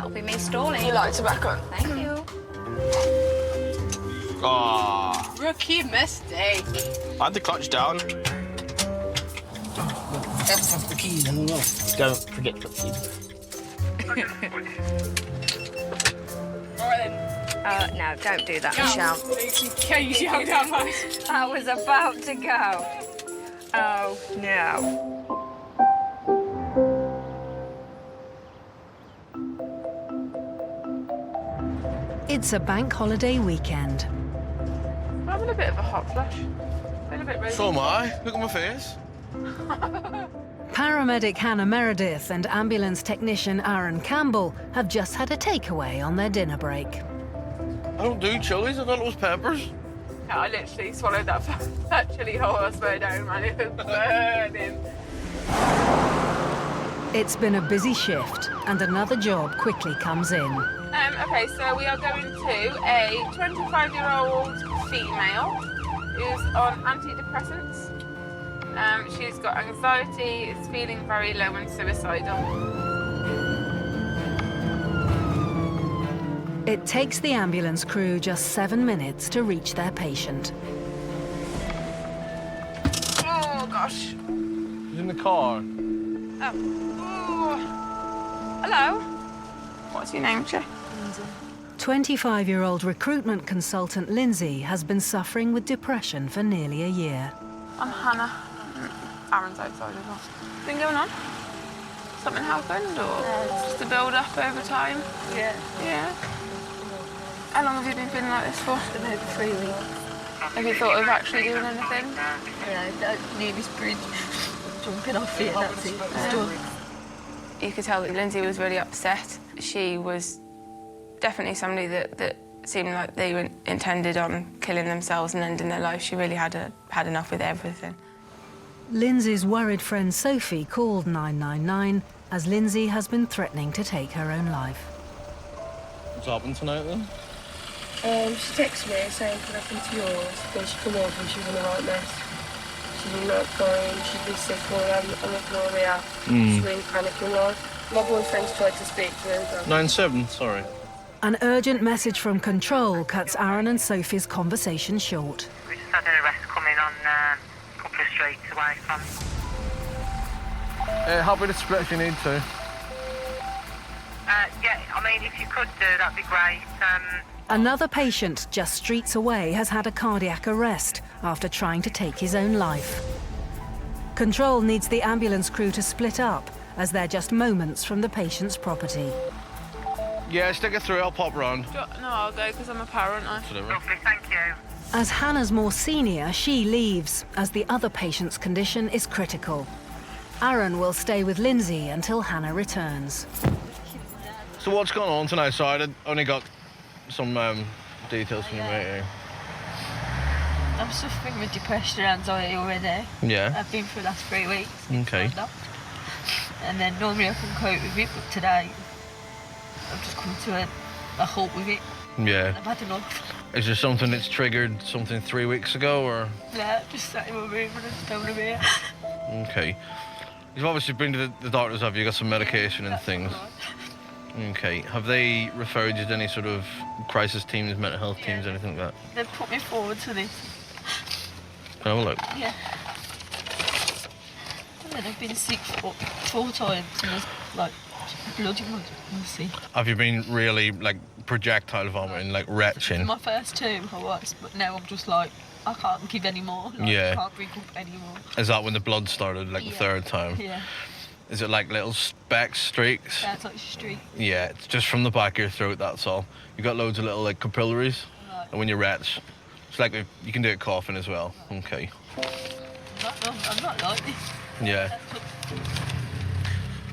that'll be me stalling. You like tobacco? Thank you. Oh, Rookie mistake. I had the clutch down. That's the keys as well. Don't forget the keys. All right, then. No, don't do that, Michelle. Can you young down, man? I was about to go. Oh, no. It's a bank holiday weekend. I'm having a bit of a hot flush. Been a bit rosy. So am I. Look at my face. Paramedic Hannah Meredith and ambulance technician Aaron Campbell have just had a takeaway on their dinner break. I don't do chilies. I thought it was peppers. Yeah, I literally swallowed that chili whole, I swear down, man. It was burning. It's been a busy shift, and another job quickly comes in. Okay, so we are going to a 25-year-old female who's on antidepressants. She's got anxiety, is feeling very low and suicidal. It takes the ambulance crew just 7 minutes to reach their patient. Oh, gosh. He's in the car. Oh. Ooh. Hello. What's your name, Che? 25-year-old recruitment consultant Lindsay has been suffering with depression for nearly a year. I'm Hannah. Aaron's outside as well. What's been going on? Something happened, or just a build-up over time? Yeah. Yeah. How long have you been feeling like this for? It's been over 3 weeks. Have you thought of actually doing anything? Yeah, near this bridge, jumping off it, that's it. It's done. You could tell that Lindsay was really upset. She was definitely somebody that seemed like they were intended on killing themselves and ending their life. She really had enough with everything. Lindsay's worried friend Sophie called 999 as Lindsay has been threatening to take her own life. What's happened tonight, then? She texted me saying, "What happened to yours?" Then she come over and she was in the right mess. She didn't know what's going, she'd been sick all around Gloria. She's really panicking, like. My boyfriend's tried to speak to her. 9-7, sorry. An urgent message from control cuts Aaron and Sophie's conversation short. We just had an arrest coming on a couple of streets away from. Happy to split if you need to. Yeah, I mean, if you could do, that'd be great. Another patient just streets away has had a cardiac arrest after trying to take his own life. Control needs the ambulance crew to split up as they're just moments from the patient's property. Yeah, stick it through. I'll pop round. No, I'll go because I'm a parent. Lovely, thank you. As Hannah's more senior, she leaves as the other patient's condition is critical. Aaron will stay with Lindsay until Hannah returns. So what's going on tonight? So I only got some details from you, mate. I'm suffering with depression and anxiety already. Yeah. I've been for the last 3 weeks. Okay. And then normally I can cope with it, but today I've just come to a halt with it. Yeah. I've had enough. Is there something that's triggered something 3 weeks ago, or? Yeah, just sat in my room and I just don't want to be here. Okay. You've obviously been to the doctors, have you? Got some medication and things? Okay. Have they referred you to any sort of crisis teams, mental health teams, anything like that? They've put me forward to this. Can I have a look? Yeah. And then I've been sick 4 times and there's like bloody blood in the sea. Have you been really, like, projectile vomiting, like retching? My first 2 I was, but now I'm just like, I can't give any more. Like, Yeah. I can't drink up anymore. Is that when the blood started, like, the third time? Yeah. Is it like little specks, streaks? That's like street. Yeah, it's just from the back of your throat, that's all. You've got loads of little, like, capillaries. Right. And when you retch, it's like you can do it coughing as well. Okay. I'm not like this. Yeah.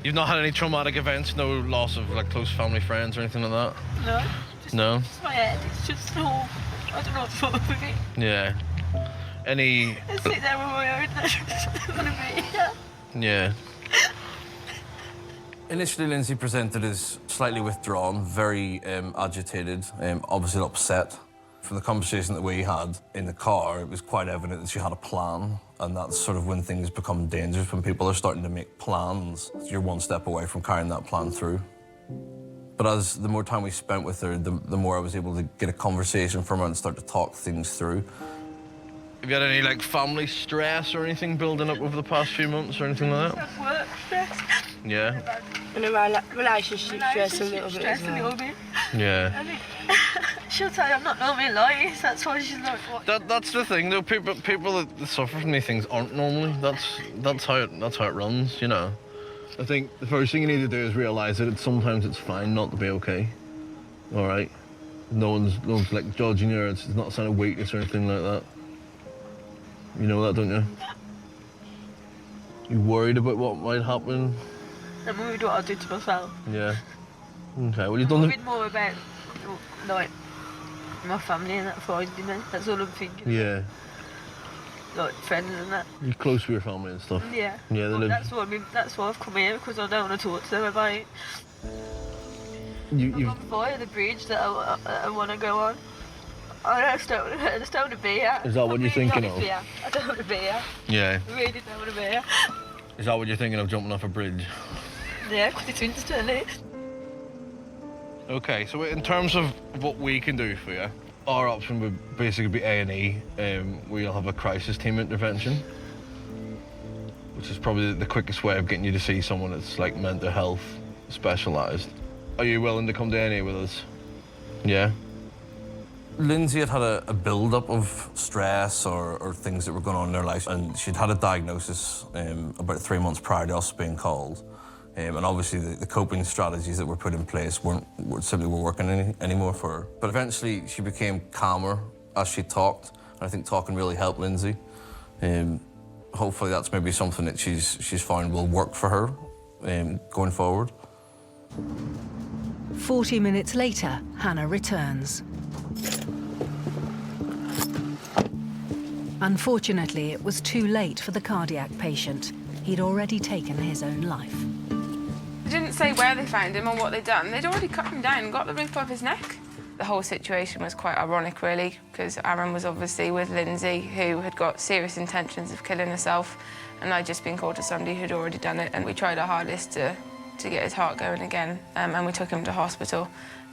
You've not had any traumatic events? No loss of, like, close family, friends or anything like that? No. Just, No? It's my head. It's just all. I don't know what's wrong with it. Yeah. Any... I sit there with my own. I just don't want to be here. Yeah. Initially, Lindsay presented as slightly withdrawn, very agitated, obviously upset. From the conversation that we had in the car, it was quite evident that she had a plan, and that's sort of when things become dangerous, when people are starting to make plans. You're one step away from carrying that plan through. But as the more time we spent with her, the more I was able to get a conversation from her and start to talk things through. Have you had any like family stress or anything building up over the past few months or anything like that? Work stress. Yeah. And a relationship stress a little bit as well. Yeah. She'll tell you I'm not normally like this, that's why she's like, what? That's the thing though. People that suffer from these things aren't normally. That's how it runs, you know. I think the first thing you need to do is realise that sometimes it's fine not to be okay. All right. No one's like judging you. It's not a sign of weakness or anything like that. You know that, don't you? You worried about what might happen? I'm worried what I'll do to myself. Yeah. Okay. Well, you've done. I'm worried more about like my family and that finding me. That's all I'm thinking. Yeah. Like friends and that. You're close with your family and stuff. Yeah. Yeah. They live. That's why I've come here, because I don't want to talk to them about it. I'm on fire, the bridge that I want to go on. I just don't want to be here. Is that what you're thinking of? I don't want to be here. Yeah. I really don't want to be here. Is that what you're thinking of, jumping off a bridge? Yeah, because it's instantly. Okay, so in terms of what we can do for you, our option would basically be A&E, where you'll have a crisis team intervention, which is probably the quickest way of getting you to see someone that's like mental health specialised. Are you willing to come to A&E with us? Yeah? Lindsay had a build-up of stress or things that were going on in her life, and she'd had a diagnosis about 3 months prior to us being called. And obviously the coping strategies that were put in place weren't working anymore for her. But eventually she became calmer as she talked, and I think talking really helped Lindsay. Hopefully that's maybe something that she's found will work for her going forward. 40 minutes later, Hannah returns. Unfortunately, it was too late for the cardiac patient. He'd already taken his own life. They didn't say where they found him or what they'd done. They'd already cut him down and got the roof off his neck. The whole situation was quite ironic, really, because Aaron was obviously with Lindsay, who had got serious intentions of killing herself, and I'd just been called to somebody who'd already done it, and we tried our hardest to get his heart going again, and we took him to hospital,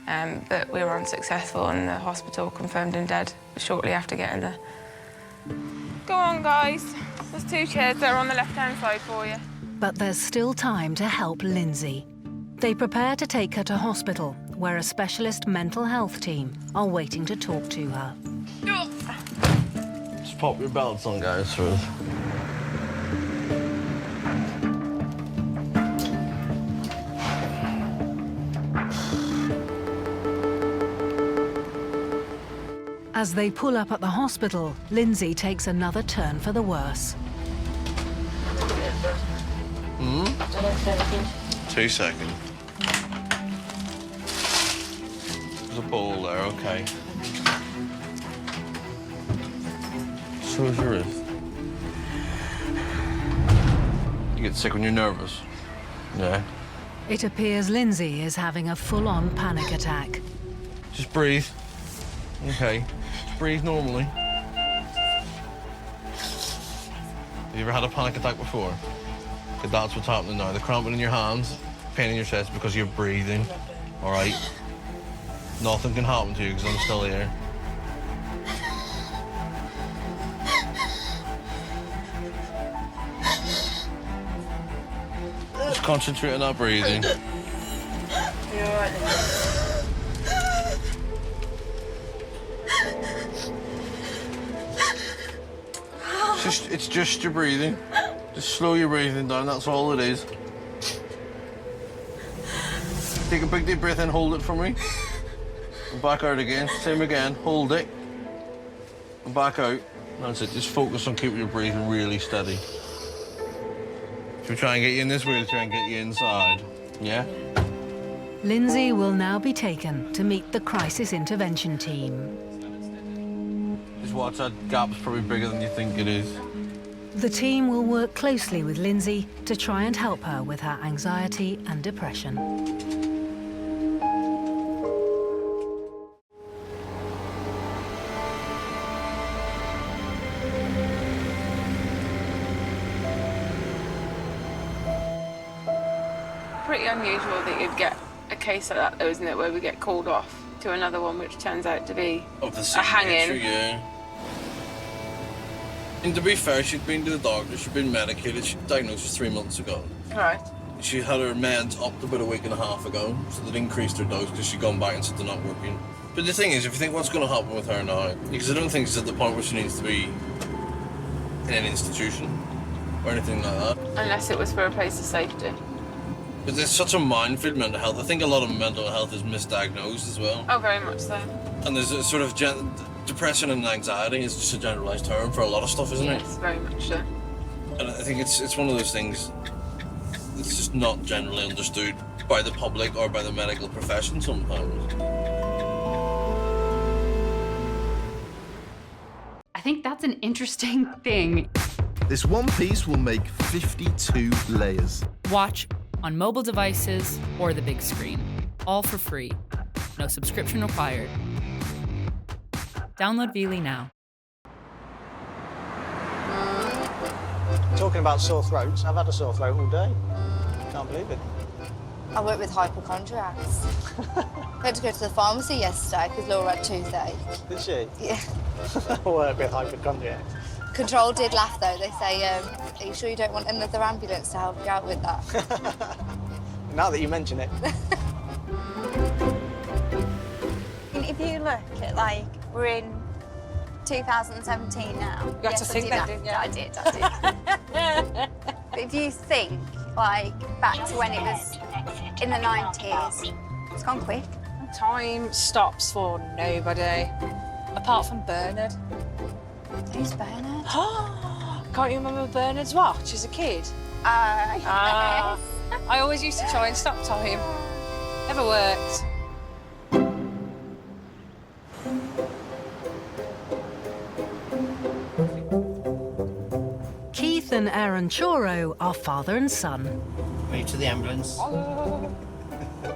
but we were unsuccessful, and the hospital confirmed him dead shortly after getting there. Go on, guys. There's 2 chairs there on the left-hand side for you. But there's still time to help Lindsay. They prepare to take her to hospital, where a specialist mental health team are waiting to talk to her. Just pop your belts on, guys, for us. As they pull up at the hospital, Lindsay takes another turn for the worse. 2 seconds. There's a ball there, okay. So is your wrist. You get sick when you're nervous. Yeah. It appears Lindsay is having a full-on panic attack. Just breathe. Okay. Just breathe normally. Have you ever had a panic attack before? Okay, that's what's happening now. The cramping in your hands, pain in your chest because you're breathing. All right? Nothing can happen to you because I'm still here. Just concentrate on that breathing. You're all right then. It's just your breathing. Just slow your breathing down, that's all it is. Take a big deep breath in, hold it for me. And back out again, same again, hold it. And back out. That's it, just focus on keeping your breathing really steady. Should we try and get you in this way, we'll try and get you inside? Yeah? Lindsay will now be taken to meet the crisis intervention team. Just watch, that gap's probably bigger than you think it is. The team will work closely with Lindsay to try and help her with her anxiety and depression. Pretty unusual that you'd get a case like that, though, isn't it, where we get called off to another one, which turns out to be Of the a same hanging. nature, yeah. And to be fair, she'd been to the doctor, she'd been medicated, she was diagnosed 3 months ago. Right. She had her meds upped about a week and a half ago, so they'd increased her dose because she'd gone back and said they're not working. But the thing is, if you think what's going to happen with her now, because I don't think she's at the point where she needs to be in an institution or anything like that. Unless it was for a place of safety. But there's such a minefield, mental health. I think a lot of mental health is misdiagnosed as well. Oh, very much so. And there's a sort of depression and anxiety is just a generalised term for a lot of stuff, isn't it? Yes, very much so. And I think it's one of those things that's just not generally understood by the public or by the medical profession sometimes. I think that's an interesting thing. This one piece will make 52 layers. Watch on mobile devices or the big screen. All for free. No subscription required. Download Veely now. Talking about sore throats, I've had a sore throat all day. Can't believe it. I work with hypochondriacs. I had to go to the pharmacy yesterday because Laura had toothache. Did she? Yeah. I work with hypochondriacs. Control did laugh though. They say, are you sure you don't want another ambulance to help you out with that? Now that you mention it. If you look at, like, we're in 2017 now. You got to think that, didn't you? I did. But if you think, like, back to when it was in the 90s, it's gone quick. Time stops for nobody, apart from Bernard. Who's Bernard? Can't you remember Bernard's watch as a kid? Yes. I always used to try and stop time. Never worked. Keith and Aaron Choro are father and son. Move to the ambulance.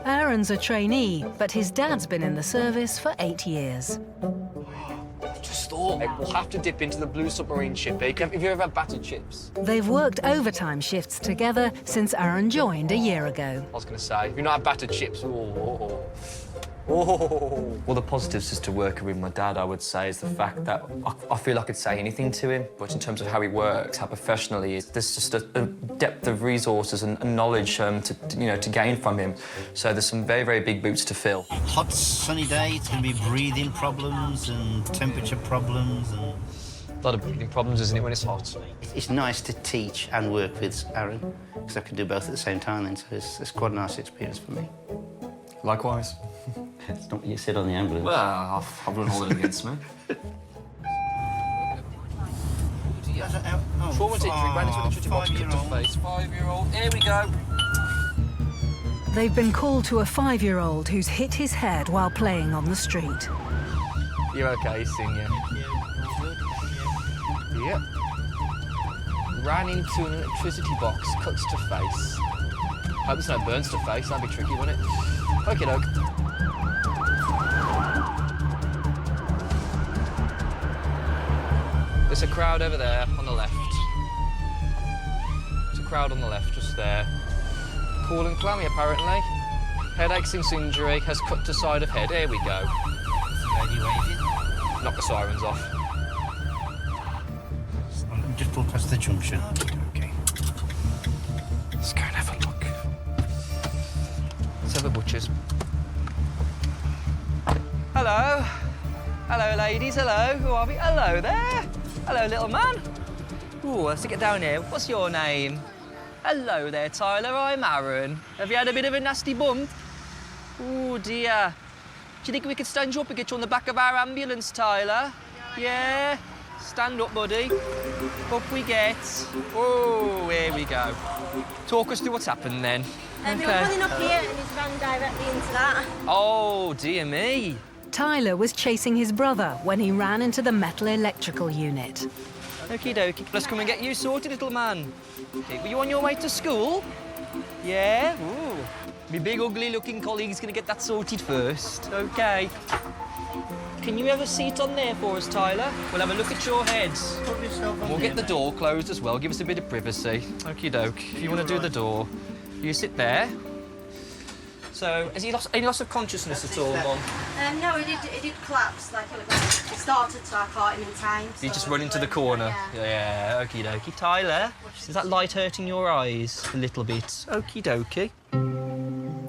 Aaron's a trainee, but his dad's been in the service for 8 years. Just thought we'll have to dip into the blue submarine ship. Have you ever had battered chips? They've worked overtime shifts together since Aaron joined a year ago. I was going to say, if you've not had battered chips, oh. Well, the positives just to working with my dad, I would say, is the fact that I feel I could say anything to him, but in terms of how he works, how professional he is, there's just a depth of resources and knowledge to gain from him. So there's some very, very big boots to fill. Hot, sunny day, it's going to be breathing problems and temperature problems. And... A lot of breathing problems, isn't it, when it's hot? It's nice to teach and work with Aaron, because I can do both at the same time then, so it's quite a nice experience for me. Likewise. It's not what you said on the ambulance. Well, I've run all it against me. Trauma injury, ran into an intrusive box, kicked to face. 5-year-old, here we go. They've been called to a 5-year-old who's hit his head while playing on the street. You're okay, Senior. Yep. Ran into an electricity box, cuts to face. Hope there's no burns to face, that'd be tricky, wouldn't it? Okie doke. There's a crowd over there on the left. There's a crowd on the left, just there. Cool and clammy, apparently. Headache since injury, has cut to side of head. Here we go. Lady waving. Knock the sirens off. Just pull past the junction. Okay. Let's go and have a look. Let's have a butcher's. Hello. Hello, ladies. Hello. Who are we? Hello there. Hello, little man. Ooh, let's get down here. What's your name? Hello there, Tyler. I'm Aaron. Have you had a bit of a nasty bump? Oh, dear. Do you think we could stand you up and get you on the back of our ambulance, Tyler? Yeah? Stand up, buddy. Up we get. Oh, here we go. Talk us through what's happened, then. We were pulling up here and he's ran directly into that. Oh, dear me. Tyler was chasing his brother when he ran into the metal electrical unit. Okie dokie. Let's come and get you sorted, little man. Okay, were you on your way to school? Yeah? Ooh. My big, ugly-looking colleague's gonna get that sorted first. Okay. Can you have a seat on there for us, Tyler? We'll have a look at your heads. And we'll get the door closed as well. Give us a bit of privacy. Okie doke. If you want to do the door, you sit there. So, has he lost any loss of consciousness at all, Mum? No, he did collapse, like it started, so I caught him in time. Did he just run into the corner? Yeah, okie dokie. Tyler, is that light hurting your eyes a little bit? Okie dokie.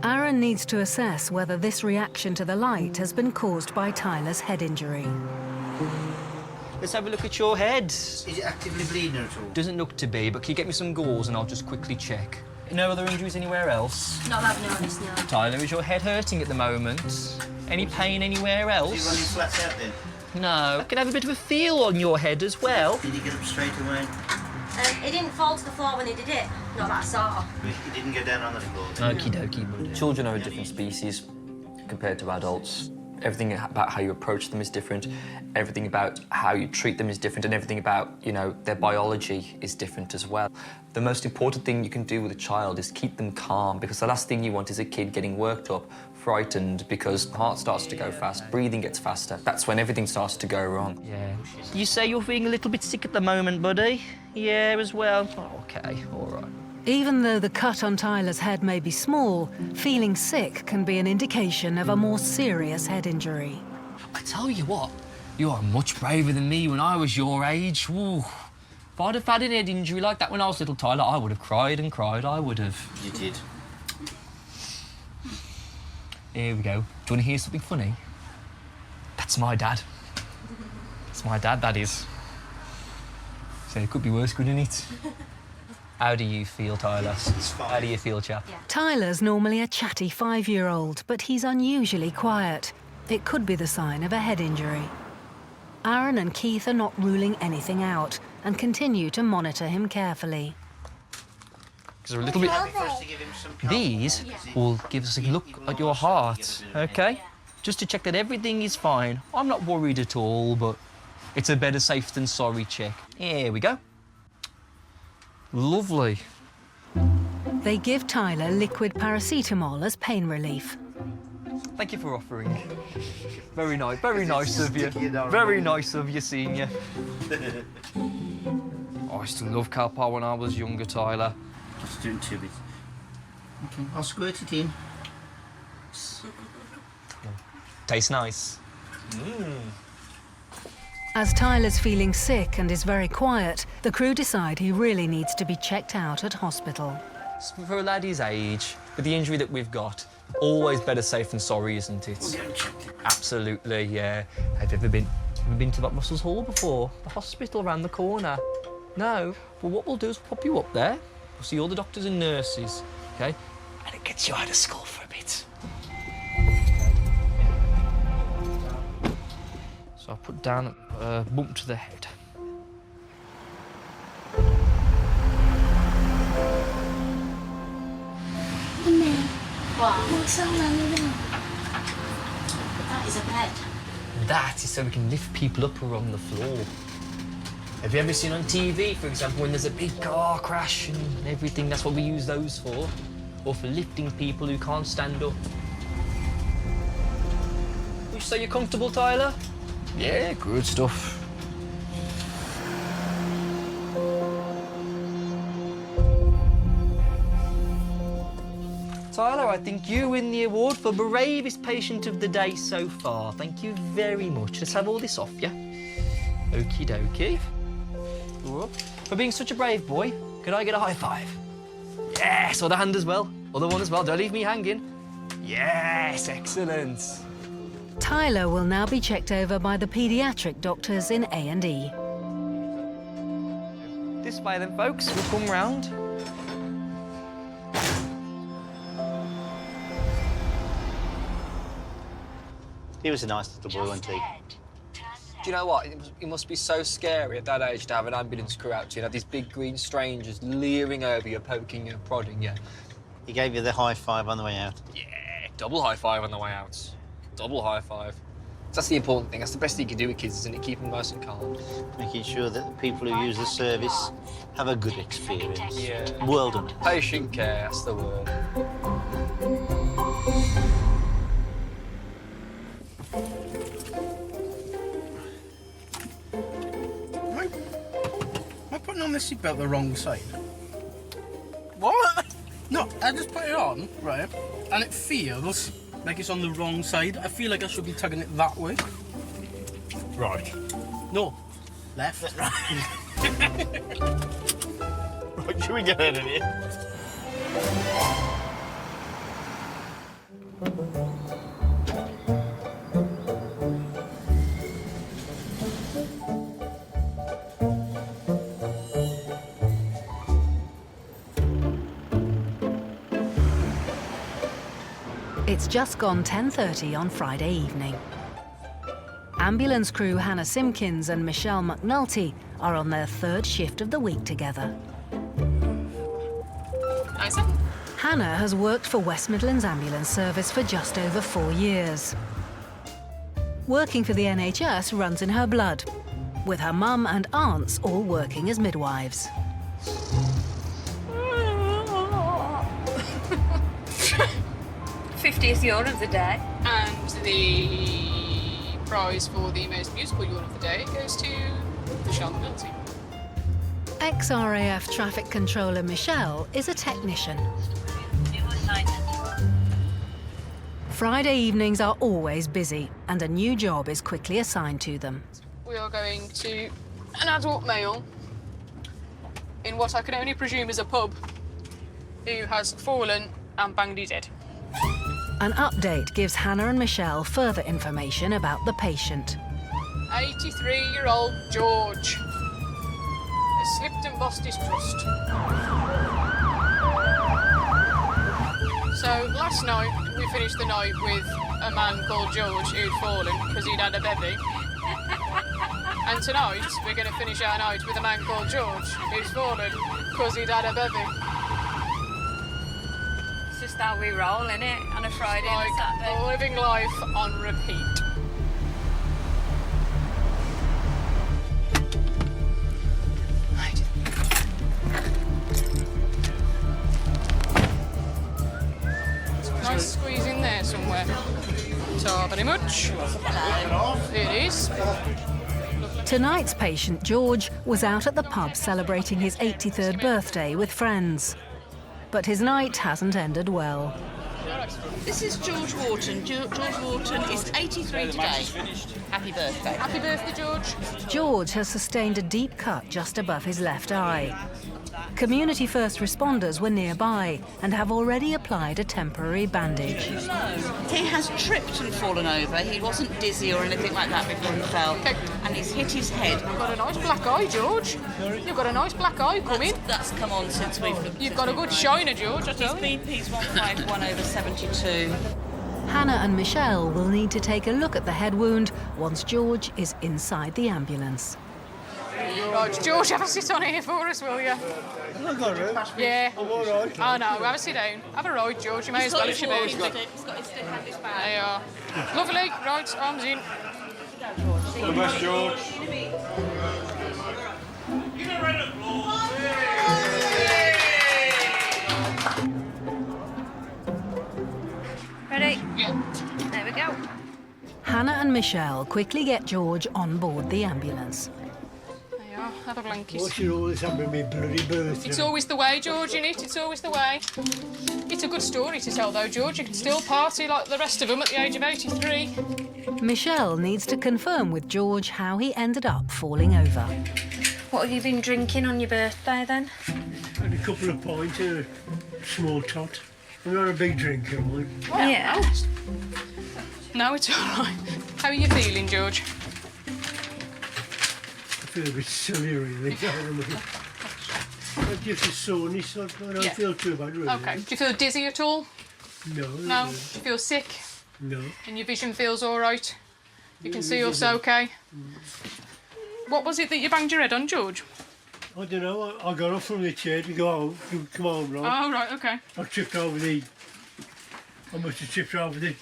Aaron needs to assess whether this reaction to the light has been caused by Tyler's head injury. Let's have a look at your head. Is it actively bleeding at all? Doesn't look to be, but can you get me some gauze and I'll just quickly check. No other injuries anywhere else? Not that I've noticed, no. Tyler, is your head hurting at the moment? Any pain anywhere else? Is he running flat out then? No. I can have a bit of a feel on your head as well. Did he get up straight away? He didn't fall to the floor when he did it. Not that I saw. He didn't go down on the floor. Okie dokie, buddy. Children are a different species compared to adults. Everything about how you approach them is different. Everything about how you treat them is different, and everything about, you know, their biology is different as well. The most important thing you can do with a child is keep them calm, because the last thing you want is a kid getting worked up, frightened, because the heart starts to go fast, breathing gets faster. That's when everything starts to go wrong. Yeah. You say you're feeling a little bit sick at the moment, buddy? Yeah, as well? Oh, OK, all right. Even though the cut on Tyler's head may be small, feeling sick can be an indication of a more serious head injury. I tell you what, you are much braver than me when I was your age. Ooh. If I'd have had an head injury like that when I was little, Tyler, I would have cried and cried, I would have. You did. Here we go. Do you want to hear something funny? That's my dad. It's my dad, that is. So it could be worse, couldn't it? How do you feel, Tyler? It's fine. How do you feel, chap? Yeah. Tyler's normally a chatty 5-year-old, but he's unusually quiet. It could be the sign of a head injury. Aaron and Keith are not ruling anything out and continue to monitor him carefully. Because they're a little bit... These will give us a look at your heart, OK? Just to check that everything is fine. I'm not worried at all, but it's a better safe than sorry check. Here we go. Lovely. They give Tyler liquid paracetamol as pain relief. Thank you for offering. Very nice of you. Very nice of you, Senior. I used to love Calpar when I was younger, Tyler. Just doing 2 bits. OK, I'll squirt it in. Tastes nice. As Tyler's feeling sick and is very quiet, the crew decide he really needs to be checked out at hospital. For a lad his age, with the injury that we've got, always better safe than sorry, isn't it? Absolutely, yeah. Have you ever been to that Russell's Hall before? The hospital around the corner? No? Well, what we'll do is pop you up there. We'll see all the doctors and nurses, OK? And it gets you out of school for a bit. So I'll put down a bump to the head. What's that there? That is a bed. That is so we can lift people up who are on the floor. Have you ever seen on TV, for example, when there's a big car crash and everything? That's what we use those for. Or for lifting people who can't stand up. Would you say you're comfortable, Tyler? Yeah, good stuff. Tyler, I think you win the award for bravest patient of the day so far. Thank you very much. Let's have all this off you. Okie dokie. For being such a brave boy, could I get a high five? Yes, other hand as well. Other one as well. Don't leave me hanging. Yes, excellent. Tyler will now be checked over by the paediatric doctors in A&E. This way then, folks. We'll come round. He was a nice little boy, wasn't he? Do you know what? It must be so scary at that age to have an ambulance crew out to you, and have these big green strangers leering over you, poking you, prodding you. He gave you the high five on the way out. Yeah, double high five on the way out. Double high five. That's the important thing. That's the best thing you can do with kids, isn't it? Keep them nice and calm. Making sure that the people who use the service have a good experience. Yeah. Well done. Patient care, that's the word. Am I putting on this seatbelt the wrong side? What? No, I just put it on, right, and it feels like it's on the wrong side. I feel like I should be tugging it that way. Right. No, left. Right, should we get out of here? It's just gone 10:30 on Friday evening. Ambulance crew Hannah Simpkins and Michelle McNulty are on their third shift of the week together. Hannah has worked for West Midlands Ambulance Service for just over 4 years. Working for the NHS runs in her blood, with her mum and aunts all working as midwives. 50th yawn of the day. And the prize for the most musical yawn of the day goes to Michelle McNulty. Ex-RAF traffic controller Michelle is a technician. Friday evenings are always busy, and a new job is quickly assigned to them. We are going to an adult male in what I can only presume is a pub who has fallen and banged his head. An update gives Hannah and Michelle further information about the patient. 83-year-old George has slipped and lost his trust. So last night we finished the night with a man called George who'd fallen because he'd had a bevy. And tonight we're going to finish our night with a man called George who's fallen because he'd had a bevy. It's just how we roll, innit? On a Friday and a Saturday. Living life on repeat. Nice squeeze in there somewhere. So very much. It is. Tonight's patient, George, was out at the pub celebrating his 83rd birthday with friends. But his night hasn't ended well. This is George Wharton. George Wharton is 83 today. Happy birthday. Happy birthday, George. George has sustained a deep cut just above his left eye. Community first responders were nearby and have already applied a temporary bandage. He has tripped and fallen over. He wasn't dizzy or anything like that before he fell. And he's hit his head. You've got a nice black eye, George. You've got a nice black eye coming. That's come on since we've looked. You've got a good shiner, George, I His tell you. BP's 151/72. Hannah and Michelle will need to take a look at the head wound once George is inside the ambulance. Right, George, have a sit on here for us, will you? I've got it. Yeah. I'm all right. Oh, no, have a sit down. Have a ride, George. You may as well if you move. He's got his stick and his bag. There you are. Lovely. Right, arms in. All the best, George. Ready? Yeah. There we go. Hannah and Michelle quickly get George on board the ambulance. There you are. Have a blanket. What's your always having me bloody birthday? It's always the way, George, innit? It's always the way. It's a good story to tell, though, George. You can still party like the rest of them at the age of 83. Michelle needs to confirm with George how he ended up falling over. What have you been drinking on your birthday, then? Had a couple of pints and a small tot. I'm not a big drinker, mate. Well, Yeah. No, it's all right. How are you feeling, George? I feel a bit silly, really. You know what I mean? I'm just a soreness, so I don't Yeah. feel too bad, really. OK. Do you feel dizzy at all? No. No? Do you feel sick? No. And your vision feels all right? You can Yeah, see us OK? What was it that you banged your head on, George? I don't know. I got up from the chair to go home, to come home, right? Oh, right, OK. I tripped over the... I must have tripped over the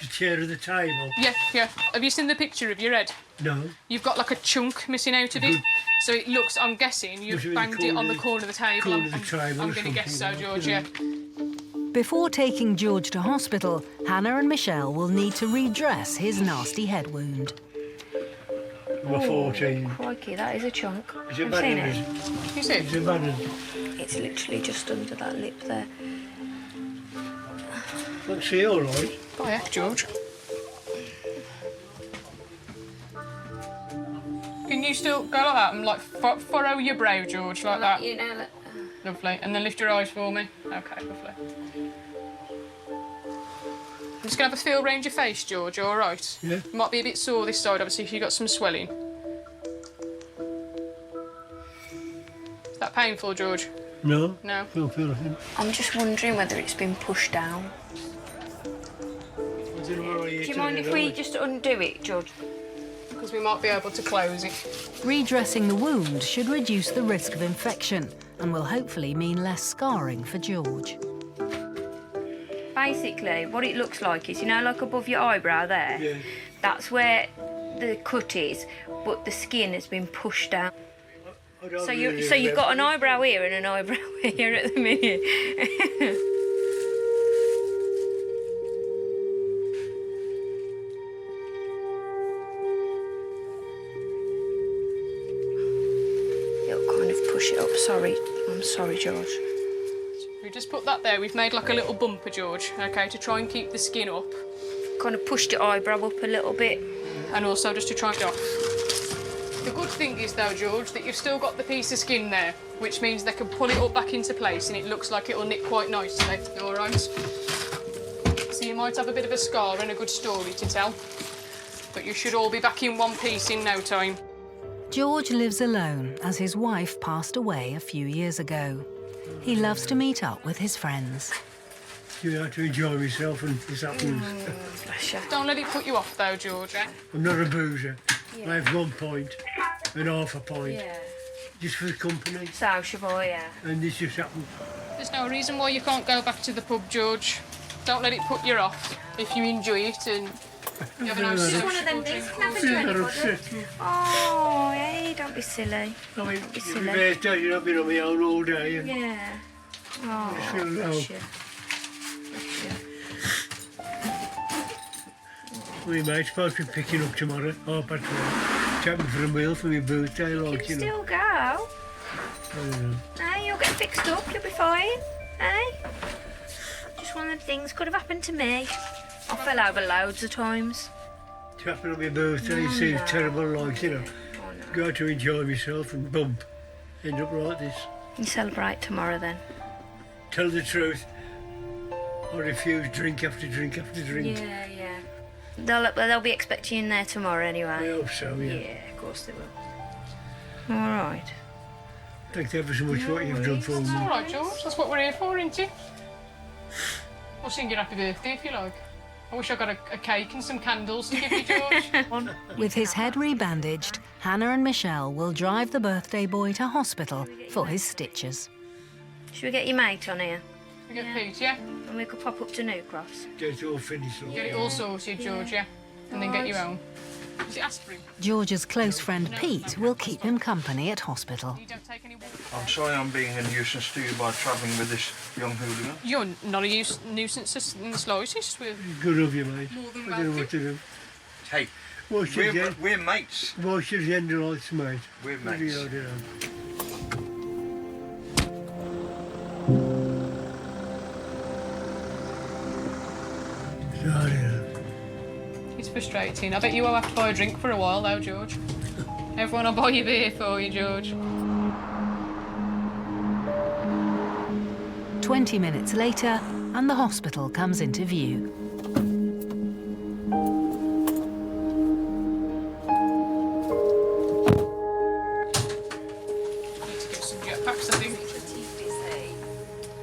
chair of the table. Yeah, yeah. Have you seen the picture of your head? No. You've got like a chunk missing out of it. So it looks, I'm guessing, you've Must have been banged it on the corner of the table. corner of the table I'm or going to guess so, something, George, you yeah. know. Before taking George to hospital, Hannah and Michelle will need to redress his nasty head wound. I'm 14. Crikey, that is a chunk. Is it I've bad? seen Is it. it? You see? Is it bad? It's literally just under that lip there. Can't see all right. By heck, George. Can you still go like that and like furrow your brow, George, like that? You know, Lovely. And then lift your eyes for me. Okay, lovely. I'm just gonna have a feel round your face, George. All right? Yeah. You might be a bit sore this side, obviously, if you've got some swelling. Is that painful, George? No. No. Don't feel anything. I'm just wondering whether it's been pushed down. Do you mind if we just undo it, George? Because we might be able to close it. Redressing the wound should reduce the risk of infection and will hopefully mean less scarring for George. Basically, what it looks like is, you know, like above your eyebrow there? Yeah. That's where the cut is, but the skin has been pushed down. So you've got an eyebrow here and an eyebrow here at the minute. It'll kind of push it up. Sorry. I'm sorry, George. We just put that there. We've made like a little bumper, George, okay, to try and keep the skin up. Kind of pushed your eyebrow up a little bit. And also just to try it off. The good thing is, though, George, that you've still got the piece of skin there, which means they can pull it all back into place and it looks like it'll knit quite nicely, all right? So you might have a bit of a scar and a good story to tell, but you should all be back in one piece in no time. George lives alone as his wife passed away a few years ago. He loves to meet up with his friends. You have to enjoy myself when this happens. Bless you. Don't let it put you off, though, George, eh? I'm not a boozer. Yeah. I have 1 point and half a point. Yeah. Just for the company. Sociable, yeah. And this just happened. There's no reason why you can't go back to the pub, George. Don't let it put you off if you enjoy it and you have a nice Just one of them things can happen to anybody. Oh, hey, don't be silly. I mean, Don't be my silly. birthday, you know, I've been on my own all day. And Yeah. Oh, I feel low. bless you. Bless you. My mate's supposed to be picking up tomorrow, 1:30. Take me for a meal for my birthday, You like, can you know. still go. I don't know. No, you'll get fixed up, you'll be fine. Hey? Just one of the things could have happened to me. I fell over loads of times. To happen on my birthday, it seems terrible, like, you know. Go to enjoy myself and bump. End up like this. You celebrate tomorrow then? Tell the truth. I refuse drink after drink after drink. Yeah, yeah. They'll be expecting you in there tomorrow anyway. I hope so, yeah. Yeah, of course they will. All right. Thanks ever so much for what you've done for me. It's all right, George. That's what we're here for, isn't it? We'll sing your happy birthday if you like. I wish I got a cake and some candles to give you, George. With his head rebandaged, Hannah and Michelle will drive the birthday boy to hospital for his stitches. Should we get your mate on here? We get Pete, yeah? And we could pop up to New Cross. Get it all finished. Get it all sorted, George, yeah? And then get your own. Is it aspirin? George's close friend Pete will keep him company at hospital. I'm sorry I'm being a nuisance to you by travelling with this young hooligan. You're not a nuisance in the slightest. We're Good of you, mate. more than I don't know what to do. Hey, What's your gen- we're mates. What's your gender lights, mate? We're What do you mates. know? It's frustrating. I bet you will have to buy a drink for a while, though, George. Everyone will buy you beer for you, George. 20 minutes later, and the hospital comes into view. Need to get some jetpacks, I think.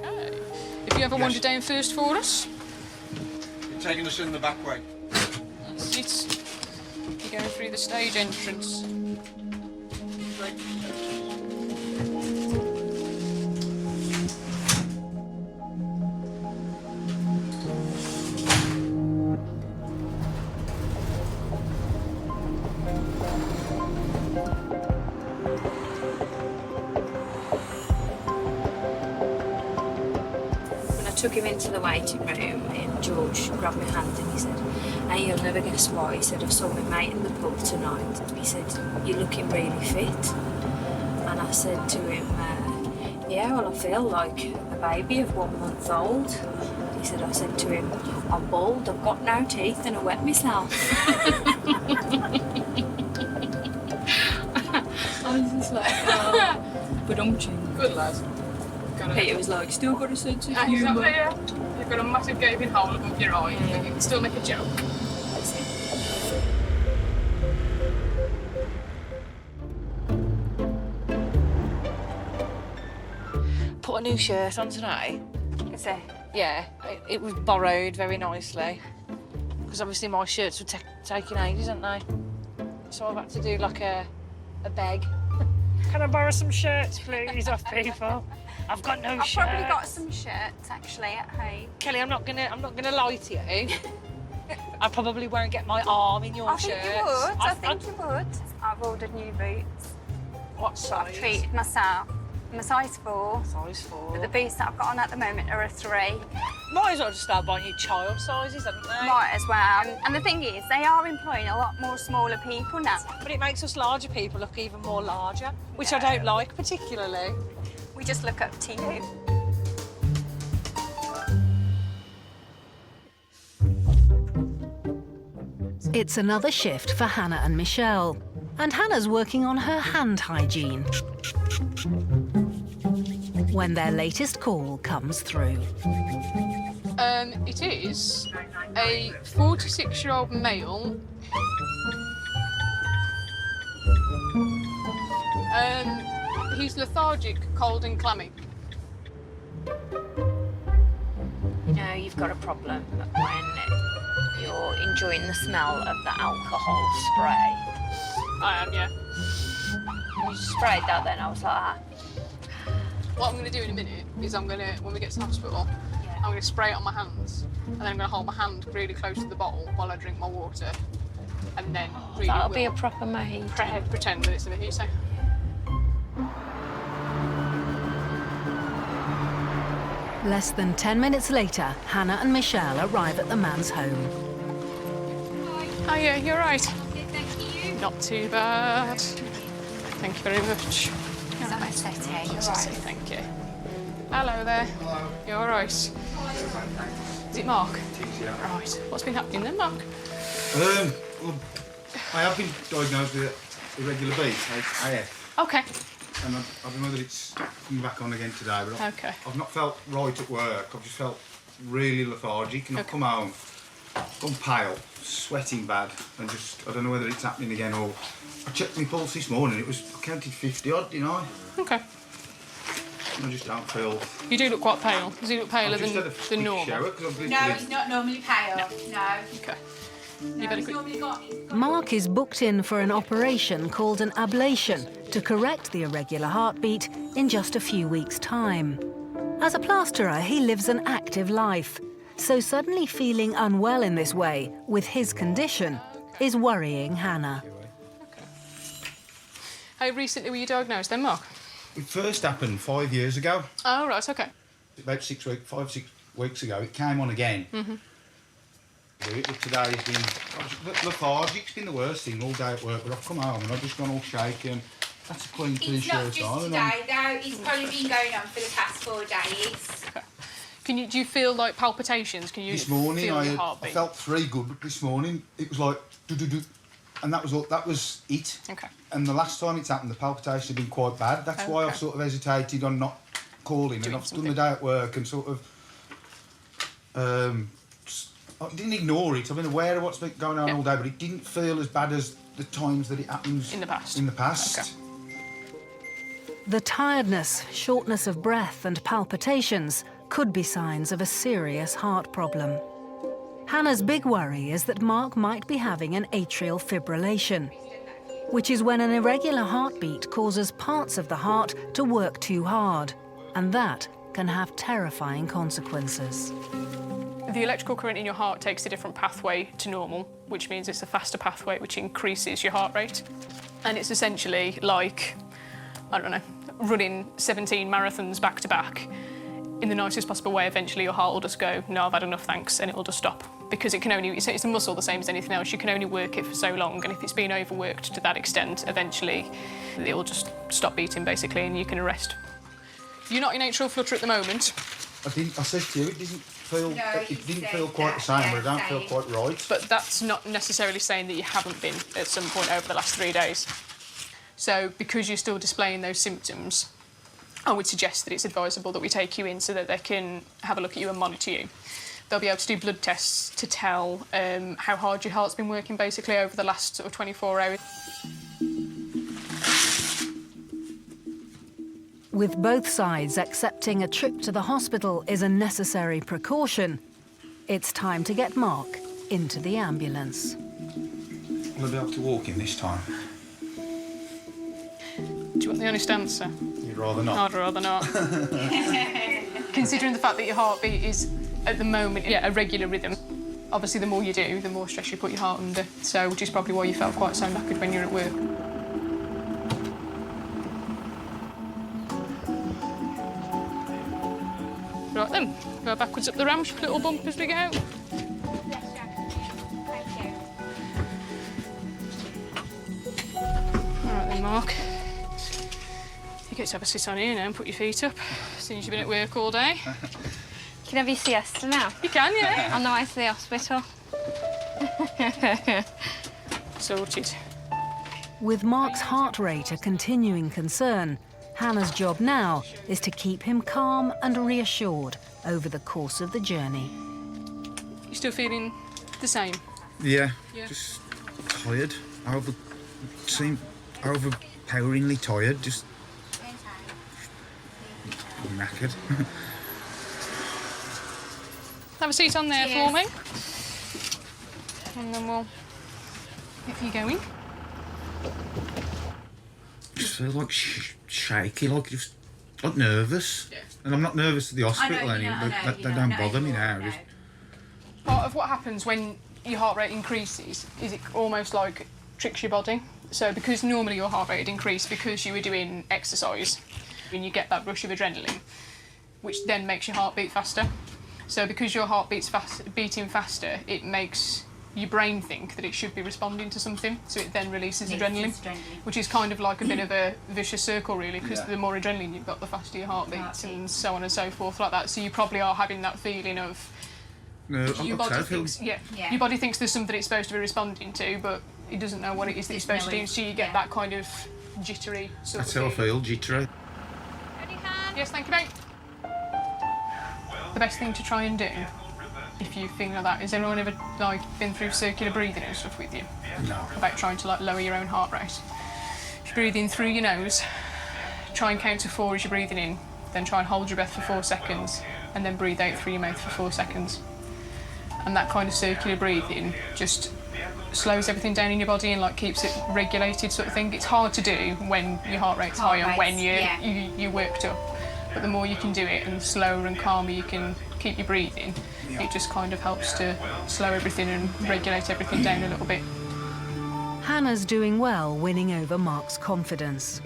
Okay. If you ever wander down first for us, You're taking us in the back way. that's it. You're going through the stage entrance. When I took him into the waiting room, and George grabbed my hand and he said, "Hey, you'll never guess why." He said, "I saw my mate in the pub tonight." He said, "You're looking really fit." And I said to him, "Yeah, well, I feel like a baby of 1 month old." He said, I said to him, I'm bald, I've got no teeth and I wet myself. I was just like, oh, but I'm Good lad. Peter was like, still got a sense of humour. Exactly, yeah. You've got a massive gaping hole above your eye, but you can still make a joke. Put a new shirt on today. Is it? Yeah, it was borrowed very nicely. Because obviously my shirts were taking ages, hadn't they? So I've had to do like a beg. Can I borrow some shirts, please, off people? I've got no shirts. I've probably got some shirts actually at home. Kelly, I'm not gonna lie to you. I probably won't get my arm in your shirt. I think you would. I've ordered new boots. What size? I've treated myself. I'm a size 4. Size 4. But the boots that I've got on at the moment are a 3. Might as well just start buying you child sizes, haven't they? Might as well. And the thing is, they are employing a lot more smaller people now. But it makes us larger people look even more larger, which I don't like particularly. We just look up to you. It's another shift for Hannah and Michelle. And Hannah's working on her hand hygiene when their latest call comes through. It is a 46-year-old male. He's lethargic, cold and clammy. You know, you've got a problem when you're enjoying the smell of the alcohol spray. I am, yeah. You sprayed that then, I was like, ah. What I'm going to do in a minute is when we get to the hospital, I'm going to spray it on my hands, and then I'm going to hold my hand really close to the bottle while I drink my water, and then really That'll be a proper mojito. Pretend that it's a mojito. Less than 10 minutes later, Hannah and Michelle arrive at the man's home. Oh yeah, you're right. Thank you. Not too bad. Thank you very much. Is that my setting? Right. Thank you. Hello there. Hello. You all right? Is it Mark? Right. What's been happening then, Mark? Well, I have been diagnosed with irregular beat, AF. Okay. And I don't know whether it's coming back on again today, but I've not felt right at work. I've just felt really lethargic, and I've come home, gone pale, sweating bad, and just, I don't know whether it's happening again or... I checked my pulse this morning, I counted 50 odd, you know? Okay. I just don't feel... You do look quite pale. Does he look paler than normal? Shower, 'cause I've No, he's not normally pale. No. Okay. No, he's normally got... Mark is booked in for an operation called an ablation to correct the irregular heartbeat in just a few weeks' time. As a plasterer, he lives an active life, so suddenly feeling unwell in this way with his condition is worrying Hannah. How recently were you diagnosed then, Mark? It first happened 5 years ago. Oh, right, okay. About 6 weeks ago, it came on again. Mm-hmm. But today has been lethargic. It's been the worst thing all day at work. But I've come home and I've just gone all shaky. And that's a clean It's not shirt just on. today, though. It's probably been going on for the past 4 days. Okay. Do you feel like palpitations? Can you this morning feel your I heartbeat? felt 3 good, but this morning it was like do-do-do. And that was all. That was it. Okay. And the last time it's happened, the palpitations have been quite bad. That's why I've sort of hesitated on not calling, and I've done the day at work and sort of I didn't ignore it. I've been aware of what's been going on all day, but it didn't feel as bad as the times that it happens in the past. Okay. The tiredness, shortness of breath and palpitations could be signs of a serious heart problem. Hannah's big worry is that Mark might be having an atrial fibrillation, which is when an irregular heartbeat causes parts of the heart to work too hard, and that can have terrifying consequences. The electrical current in your heart takes a different pathway to normal, which means it's a faster pathway which increases your heart rate. And it's essentially like, I don't know, running 17 marathons back to back. In the nicest possible way, eventually your heart will just go, no, I've had enough, thanks, and it'll just stop. Because it can only, it's a muscle the same as anything else, you can only work it for so long, and if it's been overworked to that extent, eventually it'll just stop beating, basically, and you can arrest. You're not in atrial flutter at the moment. I said to you, it didn't feel. It didn't feel quite the same, but I don't feel quite right. But that's not necessarily saying that you haven't been at some point over the last 3 days. So because you're still displaying those symptoms, I would suggest that it's advisable that we take you in so that they can have a look at you and monitor you. They'll be able to do blood tests to tell how hard your heart's been working, basically, over the last sort of 24 hours. With both sides accepting a trip to the hospital is a necessary precaution, it's time to get Mark into the ambulance. Will I be able to walk in this time? Do you want the honest answer? You'd rather not. I'd rather not. Considering the fact that your heartbeat is, at the moment, a regular rhythm, obviously the more you do, the more stress you put your heart under, so which is probably why you felt quite so knackered when you were at work. Right then, go backwards up the ramp, little bump as we go. Yes, Thank you. All right then, Mark. You get to have a sit on here now and put your feet up, since you've been at work all day. You can have your siesta now. You can, yeah. On the way to the hospital. Sorted. With Mark's heart rate a continuing concern, Hannah's job now is to keep him calm and reassured over the course of the journey. You still feeling the same? Yeah, Yeah. just tired. Overpoweringly tired, just knackered. Have a seat on there for me. And then we'll get you going. Just feel like shaky, like just like nervous. Yeah. And I'm not nervous at the hospital anymore. They don't bother me now. Just... Part of what happens when your heart rate increases is it almost like tricks your body. So because normally your heart rate would increase because you were doing exercise, and you get that rush of adrenaline, which then makes your heart beat faster. So because your heart beating faster, it makes your brain think that it should be responding to something, so it then releases adrenaline, which is kind of like a bit of a vicious circle, really, because the more adrenaline you've got, the faster your heart beats, and so on and so forth like that. So you probably are having that feeling of your body thinks, your body thinks there's something it's supposed to be responding to, but it doesn't know what it is that you're supposed to do, so you get that kind of jittery sort That's of how I feeling. feel, jittery. Yes, thank you, mate. The best thing to try and do, if you feel like that, is anyone ever been through circular breathing and stuff with you? No. About trying to lower your own heart rate. If you breathe in through your nose, try and count to 4 as you're breathing in, then try and hold your breath for 4 seconds, and then breathe out through your mouth for 4 seconds. And that kind of circular breathing just slows everything down in your body and keeps it regulated, sort of thing. It's hard to do when your heart rate's high and when you're worked up. But the more you can do it and slower and calmer you can keep your breathing, it just kind of helps to slow everything and regulate everything down a little bit. Hannah's doing well winning over Mark's confidence.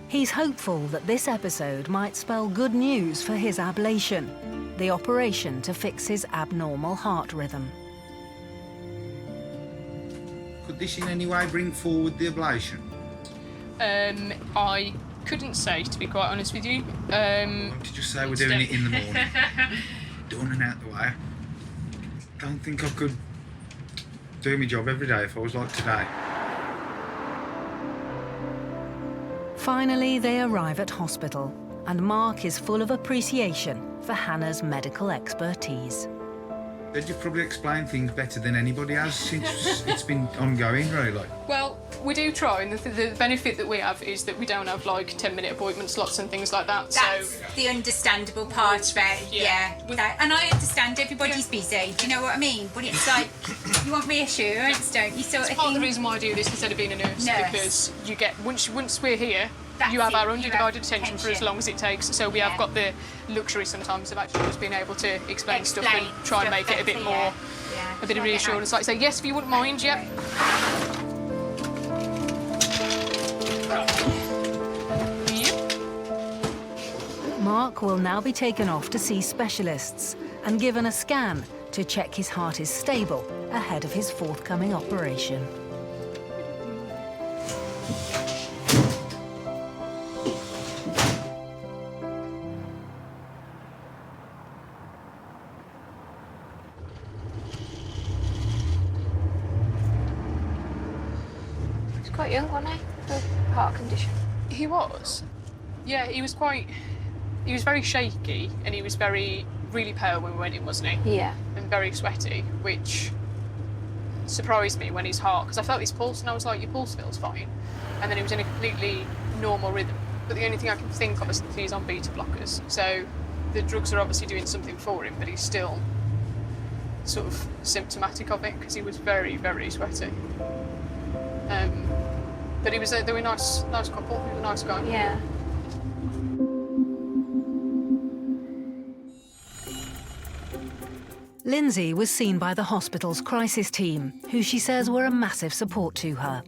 He's hopeful that this episode might spell good news for his ablation, the operation to fix his abnormal heart rhythm. Could this in any way bring forward the ablation? I couldn't say, to be quite honest with you. Why don't you just say we're doing it in the morning? Done and out the way. Don't think I could do my job every day if I was like today. Finally, they arrive at hospital, and Mark is full of appreciation for Hannah's medical expertise. You've probably explained things better than anybody has since it's been ongoing, really. Well, we do try, and the benefit that we have is that we don't have 10-minute appointment slots and things like that. That's the understandable part about and I understand everybody's busy. Do you know what I mean? But it's like you want reassurance, don't you? Sort it's of part thing. of the reason why I do this instead of being a nurse. Because you get once we're here. You have our undivided attention for as long as it takes, so we have got the luxury sometimes of actually just being able to explain stuff and try and make it a bit more, a bit of reassurance. Like say, yes, if you wouldn't mind, yep. Mark will now be taken off to see specialists and given a scan to check his heart is stable ahead of his forthcoming operation. quite young, wasn't he? For a heart condition. He was. Yeah, he was very shaky and he was really pale when we went in, wasn't he? Yeah. And very sweaty, which surprised me when his heart, because I felt his pulse and I was like, your pulse feels fine. And then he was in a completely normal rhythm. But the only thing I can think of is he's on beta blockers. So the drugs are obviously doing something for him, but he's still sort of symptomatic of it because he was very, very sweaty. But they were a nice couple. He was a nice guy. Yeah. Lindsay was seen by the hospital's crisis team, who she says were a massive support to her.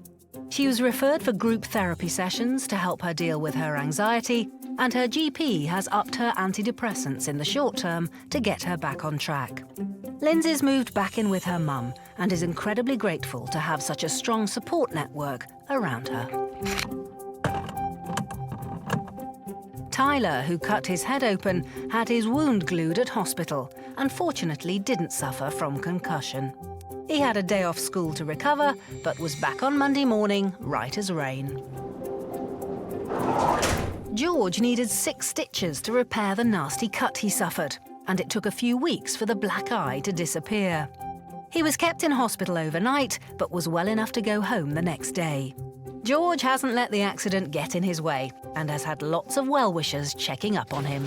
She was referred for group therapy sessions to help her deal with her anxiety, and her GP has upped her antidepressants in the short term to get her back on track. Lindsay's moved back in with her mum and is incredibly grateful to have such a strong support network around her. Tyler, who cut his head open, had his wound glued at hospital and fortunately didn't suffer from concussion. He had a day off school to recover, but was back on Monday morning, right as rain. George needed 6 stitches to repair the nasty cut he suffered, and it took a few weeks for the black eye to disappear. He was kept in hospital overnight, but was well enough to go home the next day. George hasn't let the accident get in his way and has had lots of well-wishers checking up on him.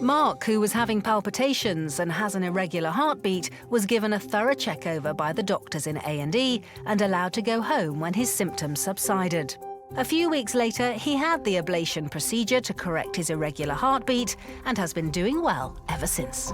Mark, who was having palpitations and has an irregular heartbeat, was given a thorough check-over by the doctors in A&E and allowed to go home when his symptoms subsided. A few weeks later, he had the ablation procedure to correct his irregular heartbeat and has been doing well ever since.